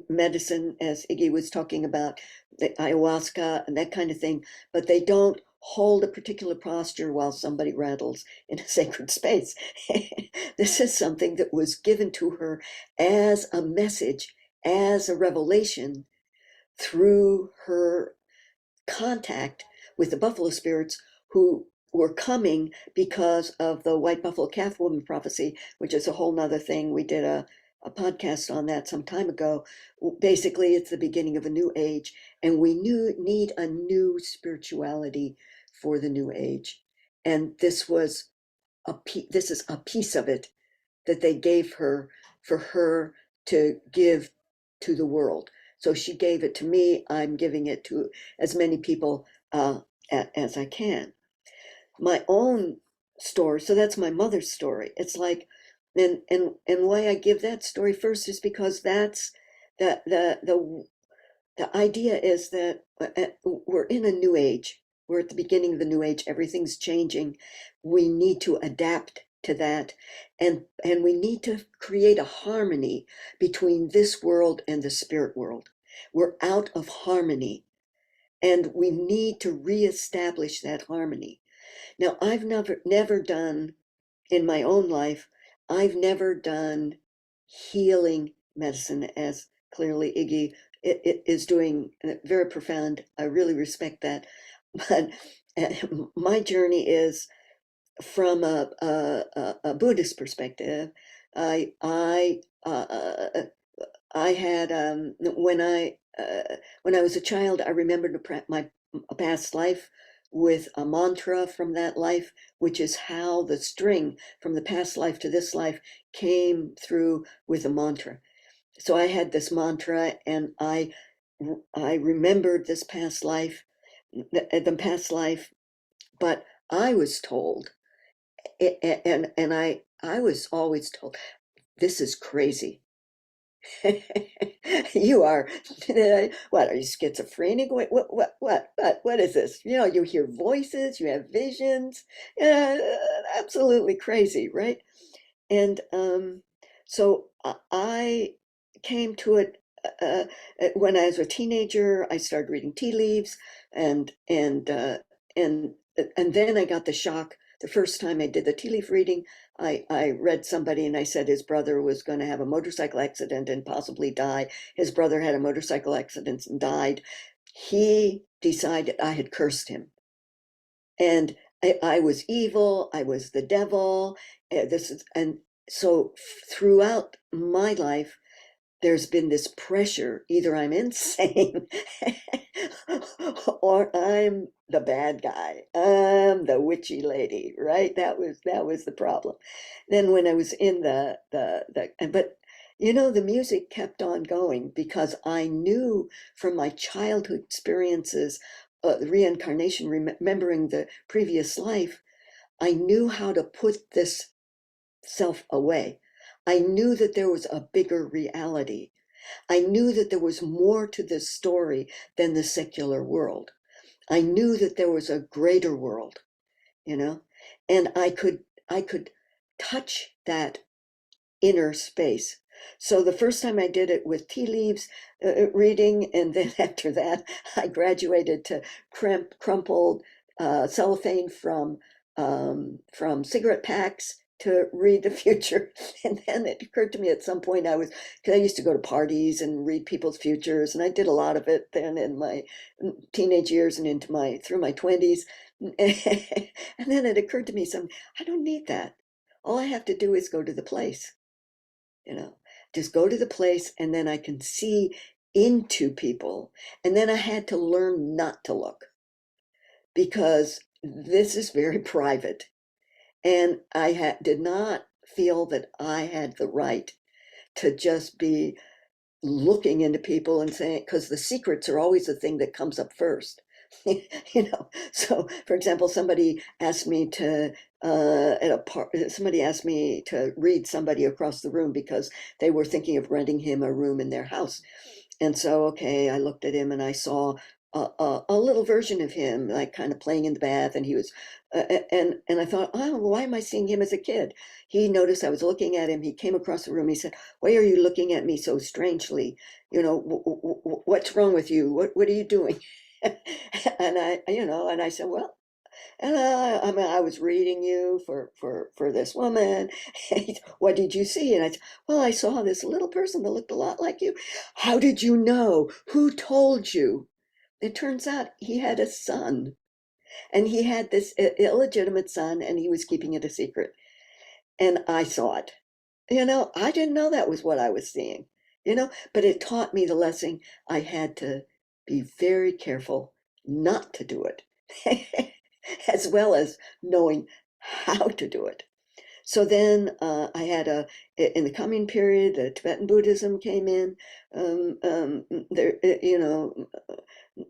medicine, as Iggy was talking about, the ayahuasca and that kind of thing, but they don't hold a particular posture while somebody rattles in a sacred space. This is something that was given to her as a message, as a revelation through her contact with the buffalo spirits who were coming because of the white buffalo calf woman prophecy, which is a whole nother thing. We did a podcast on that some time ago. Basically, it's the beginning of a new age, and we need a new spirituality for the new age. And this is a piece of it that they gave her for her to give to the world. So she gave it to me. I'm giving it to as many people as I can. My own story. So that's my mother's story. It's like, and why I give that story first is because that's the idea is that we're in a new age. We're at the beginning of the new age. Everything's changing. We need to adapt to that, and we need to create a harmony between this world and the spirit world. We're out of harmony, and we need to reestablish that harmony. Now, I've never done in my own life, I've never done healing medicine as clearly Iggy is doing, very profound. I really respect that. But my journey is from a Buddhist perspective. I had when I was a child, I remembered my past life with a mantra from that life, which is how the string from the past life to this life came through with a mantra. So I had this mantra, and I remembered this past life, the past life, but I was told, and I was always told, this is crazy. You are, what are you, schizophrenic? What is this? You know, you hear voices, you have visions, absolutely crazy, right? And so I came to it when I was a teenager. I started reading tea leaves, and then I got the shock. The first time I did the tea leaf reading, I read somebody, and I said his brother was going to have a motorcycle accident and possibly die. His brother had a motorcycle accident and died. He decided I had cursed him, and I was evil. I was the devil. And so throughout my life, there's been this pressure. Either I'm insane or I'm the bad guy. I'm the witchy lady, right? That was the problem. Then when I was in but you know, the music kept on going because I knew from my childhood experiences, the reincarnation, remembering the previous life, I knew how to put this self away. I knew that there was a bigger reality. I knew that there was more to this story than the secular world. I knew that there was a greater world, you know, and I could touch that inner space. So the first time I did it with tea leaves reading, and then after that, I graduated to crumpled cellophane from cigarette packs to read the future. And then it occurred to me at some point because I used to go to parties and read people's futures, and I did a lot of it then in my teenage years and through my 20s. And then it occurred to me, I don't need that. All I have to do is go to the place, you know, just go to the place, and then I can see into people. And then I had to learn not to look, because this is very private. And I did not feel that I had the right to just be looking into people and saying, because the secrets are always the thing that comes up first. You know, so for example, somebody asked me to at a somebody asked me to read somebody across the room because they were thinking of renting him a room in their house. And so, okay, I looked at him and I saw a little version of him, like kind of playing in the bath, and he was, and I thought, oh, why am I seeing him as a kid? He noticed I was looking at him. He came across the room. He said, "Why are you looking at me so strangely? You know, what's wrong with you? What are you doing?" And and I said, "Well, and I mean, I was reading you for this woman. What did you see?" And I said, "Well, I saw this little person that looked a lot like you." "How did you know? Who told you?" It turns out he had a son, and he had this illegitimate son, and he was keeping it a secret. And I saw it. I didn't know that was what I was seeing, but it taught me the lesson. I had to be very careful not to do it, as well as knowing how to do it. So then I had in the coming period, the Tibetan Buddhism came in. There,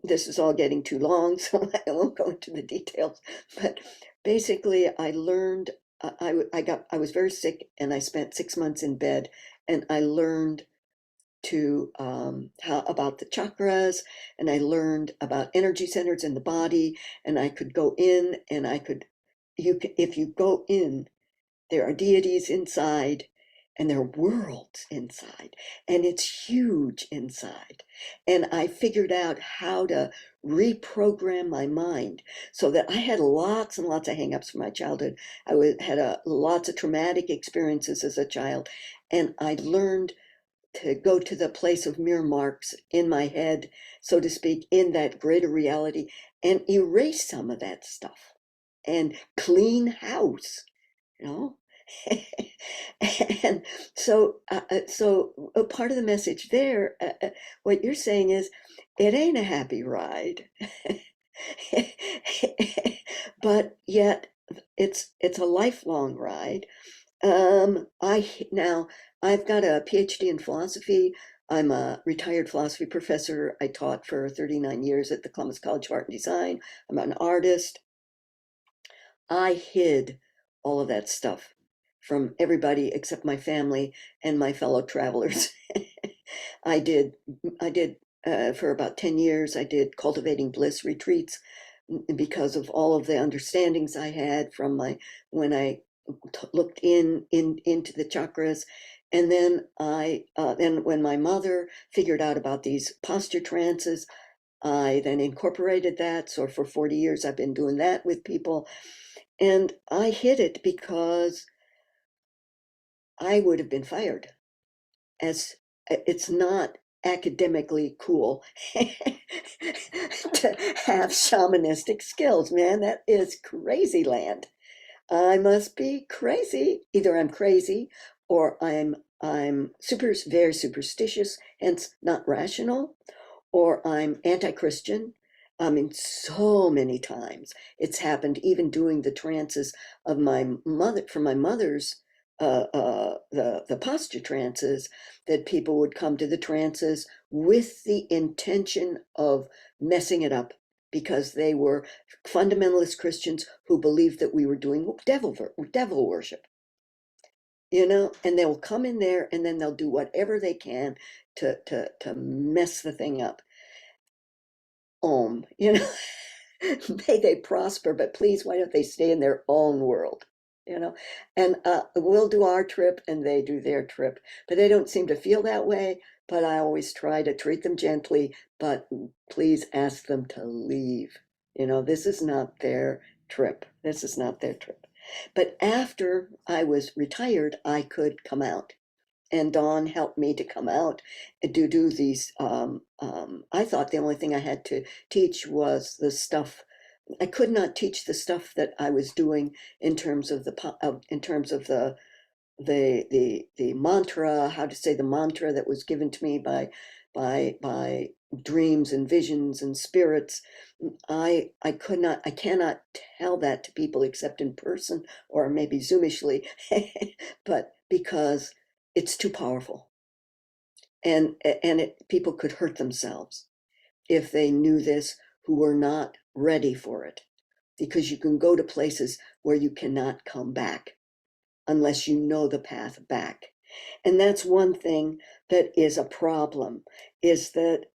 this is all getting too long, so I won't go into the details. But basically, I learned. I was very sick, and I spent 6 months in bed, and I learned to how about the chakras, and I learned about energy centers in the body, and I could go in, and I could. If you go in, there are deities inside, and there are worlds inside, and it's huge inside. And I figured out how to reprogram my mind so that I had lots and lots of hangups from my childhood. Had lots of traumatic experiences as a child, and I learned to go to the place of mirror marks in my head, so to speak, in that greater reality, and erase some of that stuff and clean house, you know. And so a part of the message there, what you're saying is, it ain't a happy ride, but yet it's a lifelong ride. Now I've got a PhD in philosophy. I'm a retired philosophy professor. I taught for 39 years at the Columbus College of Art and Design. I'm an artist. I hid all of that stuff from everybody except my family and my fellow travelers. I did, I did for about 10 years, I did cultivating bliss retreats because of all of the understandings I had from when I looked into the chakras. And then then when my mother figured out about these posture trances, I then incorporated that. So for 40 years, I've been doing that with people. And I hid it because I would have been fired, as it's not academically cool to have shamanistic skills, man. That is crazy land. I must be crazy. Either I'm crazy or I'm very superstitious, hence not rational, or I'm anti-Christian. I mean, so many times it's happened, even doing the trances of my mother, for my mother's, the posture trances, that people would come to the trances with the intention of messing it up because they were fundamentalist Christians who believed that we were doing devil worship. And they'll come in there and then they'll do whatever they can to mess the thing up. Om, may they prosper, but please, why don't they stay in their own world? And we'll do our trip and they do their trip, but they don't seem to feel that way. But I always try to treat them gently, but please ask them to leave. This is not their trip. This is not their trip. But after I was retired, I could come out, and Dawn helped me to come out and do these. I thought the only thing I had to teach was the stuff. I could not teach the stuff that I was doing in terms of the mantra, how to say the mantra that was given to me by dreams and visions and spirits. I cannot tell that to people except in person or maybe Zoomishly, but because it's too powerful, and people could hurt themselves if they knew this, who were not ready for it. because you can go to places where you cannot come back unless you know the path back. And that's one thing that is a problem, is that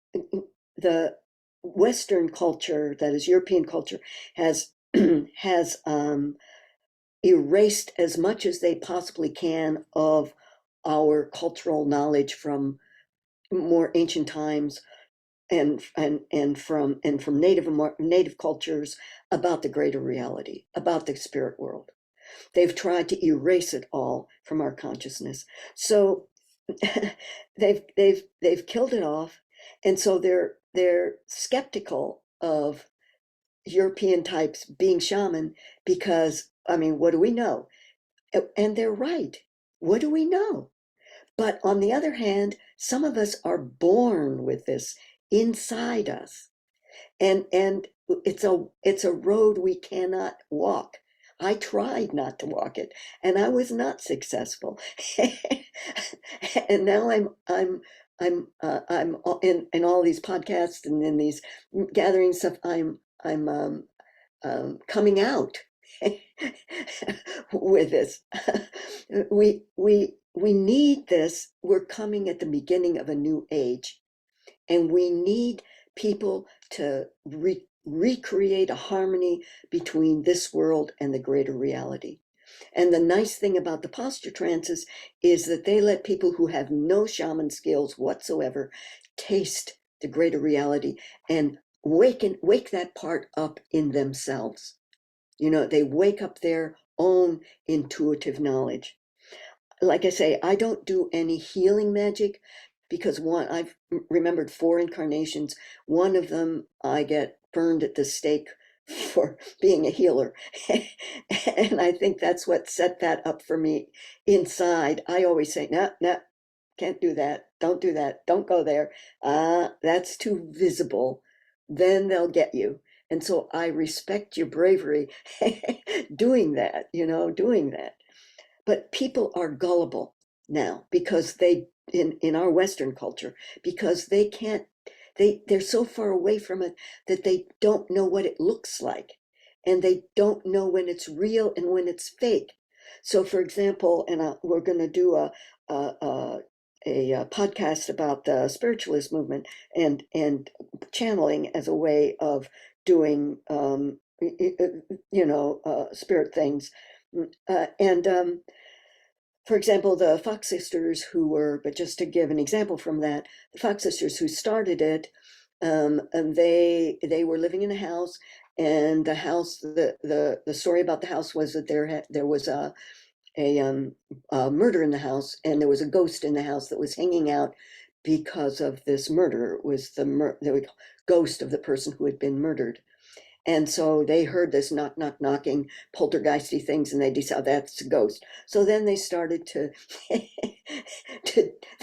the Western culture, that is European culture, has has erased as much as they possibly can of our cultural knowledge from more ancient times, and from native cultures, about the greater reality, about the spirit world. They've tried to erase it all from our consciousness. So they've killed it off, and so they're skeptical of European types being shaman, because, I mean, what do we know? And they're right. What do we know? But on the other hand, some of us are born with this inside us, and it's a road we cannot walk. I tried not to walk it, and I was not successful. And now I'm in all these podcasts and in these gatherings stuff. I'm coming out with this. We need this. We're coming at the beginning of a new age, and we need people to recreate a harmony between this world and the greater reality. And the nice thing about the posture trances is that they let people who have no shaman skills whatsoever taste the greater reality and wake that part up in themselves. You know, they wake up their own intuitive knowledge. Like I say, I don't do any healing magic, because one, I've remembered 4 incarnations. One of them, I get burned at the stake for being a healer. And I think that's what set that up for me inside. I always say, no, no, can't do that. Don't do that. Don't go there. That's too visible. Then they'll get you. And so I respect your bravery doing that, doing that. But people are gullible now, because they, in our Western culture, because they can't, they're so far away from it that they don't know what it looks like, and they don't know when it's real and when it's fake. So, for example, and we're going to do a podcast about the spiritualist movement and channeling as a way of doing spirit things. And for example, the Fox sisters but just to give an example from that, the Fox sisters who started it, and they were living in a house, and the house, the story about the house was that there was a murder in the house, and there was a ghost in the house that was hanging out because of this murder. It was the ghost of the person who had been murdered. And so they heard this knock, knock, knocking, poltergeisty things, and they decided that's a ghost. So then they started to,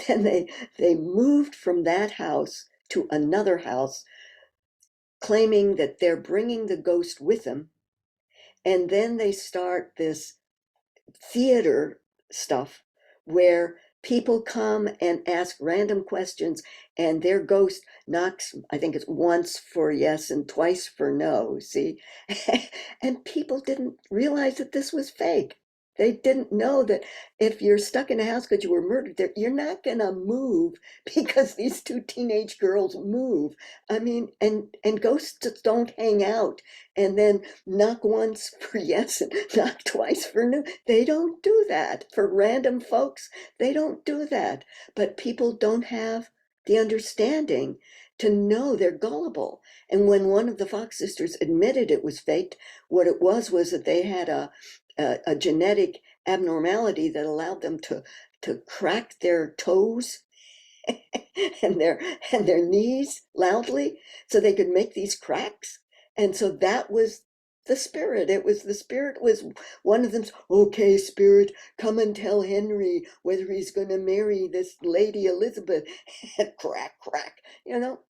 then they moved from that house to another house, claiming that they're bringing the ghost with them. And then they start this theater stuff where people come and ask random questions, and their ghost knocks, I think it's once for yes and twice for no, see? And people didn't realize that this was fake. They didn't know that if you're stuck in a house because you were murdered there, you're not going to move because these 2 teenage girls move. I mean, and ghosts don't hang out and then knock once for yes and knock twice for no. They don't do that. For random folks, they don't do that. But people don't have the understanding to know they're gullible. And when one of the Fox sisters admitted it was faked, what it was that they had a genetic abnormality that allowed them to crack their toes and their knees loudly, so they could make these cracks. And so that was the spirit. The spirit was one of them. Okay, spirit, come and tell Henry whether he's going to marry this lady Elizabeth. And crack, crack.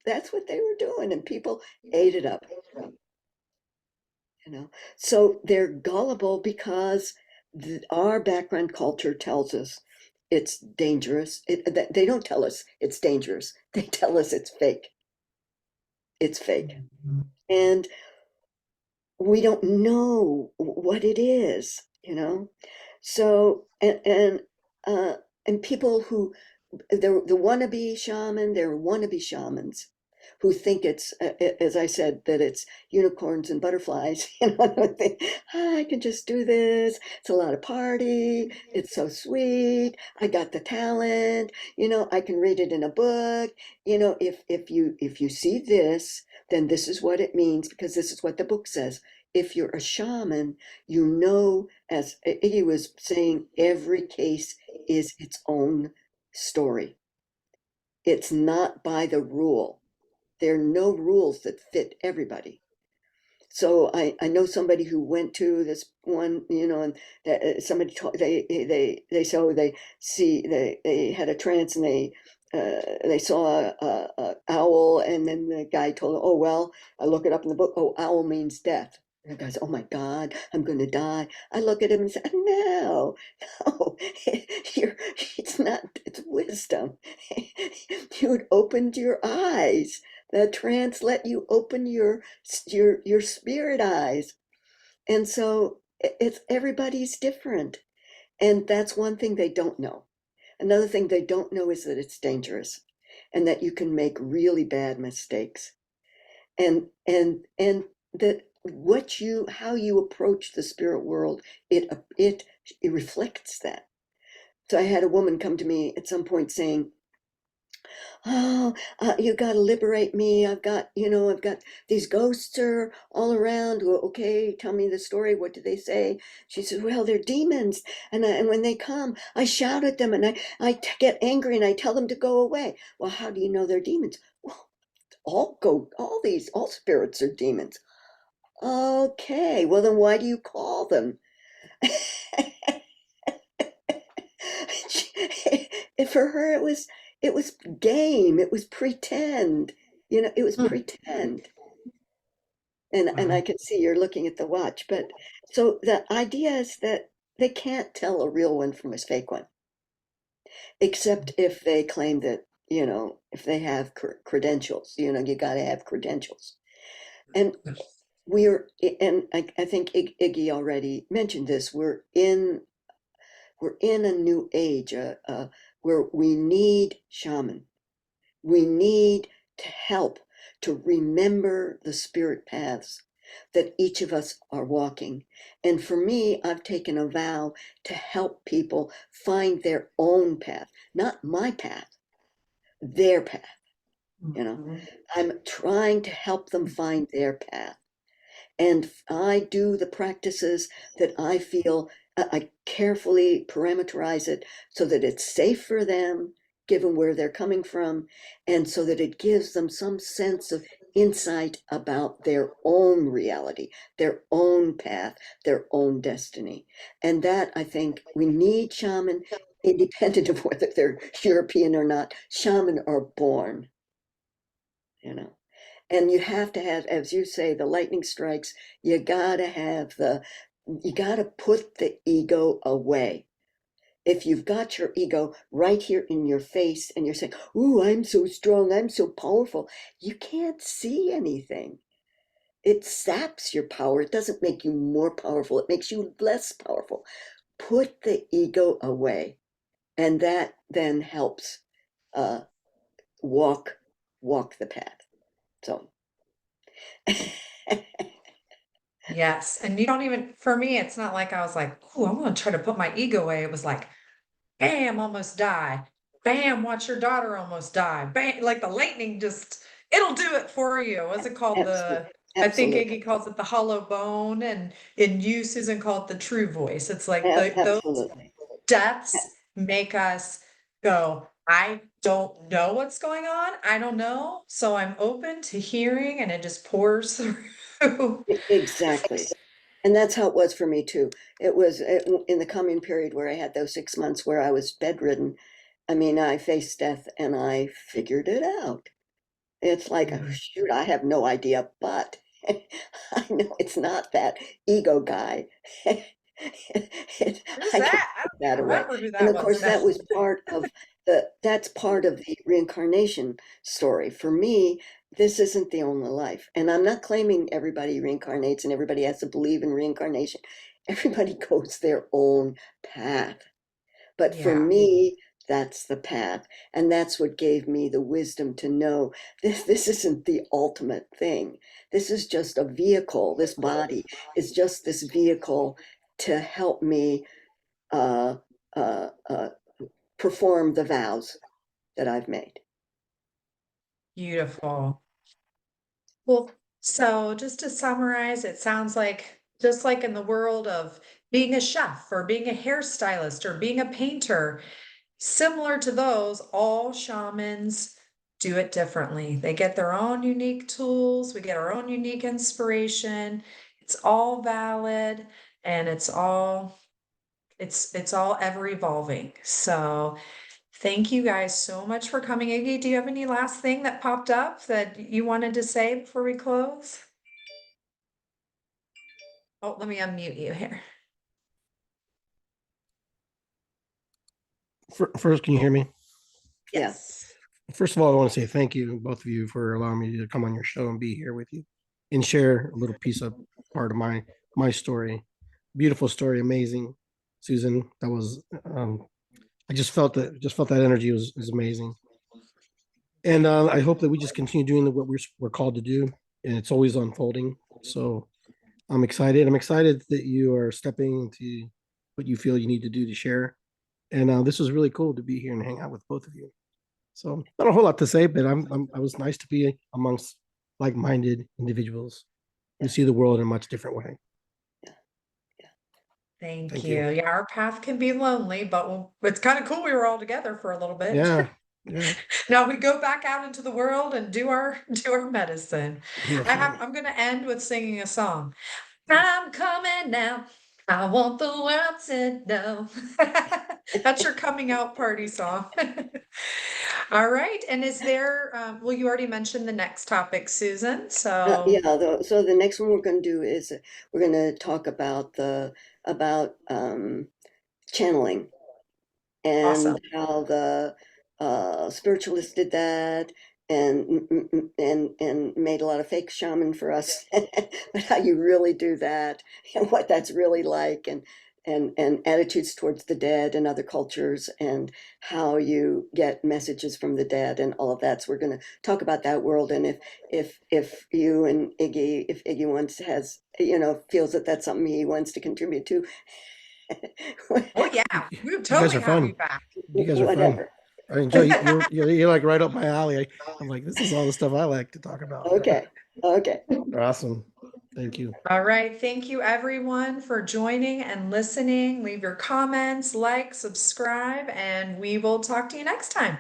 That's what they were doing, and people ate it up. So they're gullible because our background culture tells us it's dangerous. They don't tell us it's dangerous. They tell us it's fake. It's fake. And we don't know what it is, you know? So, and people who, the wannabe shaman, they're wannabe shamans who think it's, as I said, that it's unicorns and butterflies. You know, they think, "Ah, I can just do this. It's a lot of party. It's so sweet. I got the talent. You know, I can read it in a book. You know, if you see this, then this is what it means because this is what the book says. If you're a shaman, you know, as Iggy was saying, every case is its own story. It's not by the rule. There are no rules that fit everybody. So I know somebody who went to this one, you know, and that somebody told, they so they had a trance and they saw a owl, and then the guy told them, oh well, I look it up in the book. Oh, owl means death. And the guy said, oh my God, I'm going to die. I look at him and say, no, no, it's not, it's wisdom. You had opened your eyes. The trance let you open your spirit eyes. And so it's everybody's different. And that's one thing they don't know. Another thing they don't know is that it's dangerous and that you can make really bad mistakes. And that how you approach the spirit world, it reflects that. So I had a woman come to me at some point saying, oh, you got to liberate me. I've got these ghosts are all around. Well, okay, tell me the story. What do they say? She said, well, they're demons. And when they come, I shout at them and I get angry and I tell them to go away. Well, how do you know they're demons? Well, all spirits are demons. Okay, well, then why do you call them? For her, it was game. It was pretend. You know, it was Hmm. pretend. And I Wow. can see you're looking at the watch. But so the idea is that they can't tell a real one from a fake one, except if they claim that, you know, if they have credentials. You know, you got to have credentials. And we're, and I think Iggy already mentioned this. We're in a new age, where we need shaman. We need to help to remember the spirit paths that each of us are walking. And for me, I've taken a vow to help people find their own path, not my path, their path. You know, Mhm. I'm trying to help them find their path. And I do the practices that I feel. I carefully parameterize it so that it's safe for them, given where they're coming from, and so that it gives them some sense of insight about their own reality, their own path, their own destiny. And that, I think, we need shaman, independent of whether they're European or not. Shaman are born, you know. And you have to have, as you say, the lightning strikes. You gotta put the ego away. If you've got your ego right here in your face and you're saying, ooh, I'm so strong, I'm so powerful, you can't see anything. It saps your power. It doesn't make you more powerful, it makes you less powerful. Put the ego away, and that then helps uh, walk walk the path. So Yes. And you don't even, for me, it's not like I was like, oh, I'm going to try to put my ego away. It was like, bam, almost die. Bam, watch your daughter almost die. Bam, like the lightning just, it'll do it for you. What's it called? absolutely, I think absolutely. Iggy calls it the hollow bone, and in you, Susan called it the true voice. It's like those Absolutely. deaths make us go, I don't know what's going on. I don't know. So I'm open to hearing, and it just pours through. Exactly. And that's how it was for me too. It was in the coming period where I had those 6 months where I was bedridden. I mean, I faced death and I figured it out. It's like, oh, Mhm. shoot, I have no idea, but I know it's not that ego guy. Who's I can that? I put don't that even away. remember who And that of was course, now. that's part of the reincarnation story. For me, this isn't the only life. And I'm not claiming everybody reincarnates and everybody has to believe in reincarnation. Everybody goes their own path. But for Yeah. me, that's the path. And that's what gave me the wisdom to know this isn't the ultimate thing. This is just a vehicle. This body is just this vehicle to help me uh, uh, uh, perform the vows that I've made. Beautiful. Well, so just to summarize, it sounds like just like in the world of being a chef or being a hairstylist or being a painter, similar to those, all shamans do it differently. They get their own unique tools, we get our own unique inspiration. It's all valid and it's all ever evolving. So thank you guys so much for coming. Iggy, do you have any last thing that popped up that you wanted to say before we close? Oh, let me unmute you here. First, can you hear me? Yeah. Yes. First of all, I want to say thank you, both of you, for allowing me to come on your show and be here with you and share a little piece of part of my story. Beautiful story, amazing, Susan. That was I just felt that energy was amazing. And I hope that we just continue doing what we're called to do, and it's always unfolding. So I'm excited. I'm excited that you are stepping into what you feel you need to do to share. And this was really cool to be here and hang out with both of you. So not a whole lot to say, but I was nice to be amongst like-minded individuals who Yeah. see the world in a much different way. Thank Thank you. you. Yeah, our path can be lonely, but it's kind of cool we were all together for a little bit. Yeah. Yeah. Now we go back out into the world and do our medicine. Beautiful. I'm gonna end with singing a song. I'm coming now. I want the world to know. That's your coming out party song. All right. And is there, well, you already mentioned the next topic, Susan. So So the next one we're going to do is we're going to talk about channeling awesome. and how the spiritualists did that and made a lot of fake shaman for us, but how you really do that and what that's really like and attitudes towards the dead and other cultures and how you get messages from the dead and all of that. So we're going to talk about that world. And if you and Iggy, if Iggy wants has, feels that that's something he wants to contribute to, Oh yeah, we would You guys totally are have fun. you back. You guys are fun. whatever. I enjoy you're like right up my alley. I'm like, this is all the stuff I like to talk about. Okay. Okay. Awesome. Thank you. All right. Thank you everyone for joining and listening. Leave your comments, like, subscribe, and we will talk to you next time.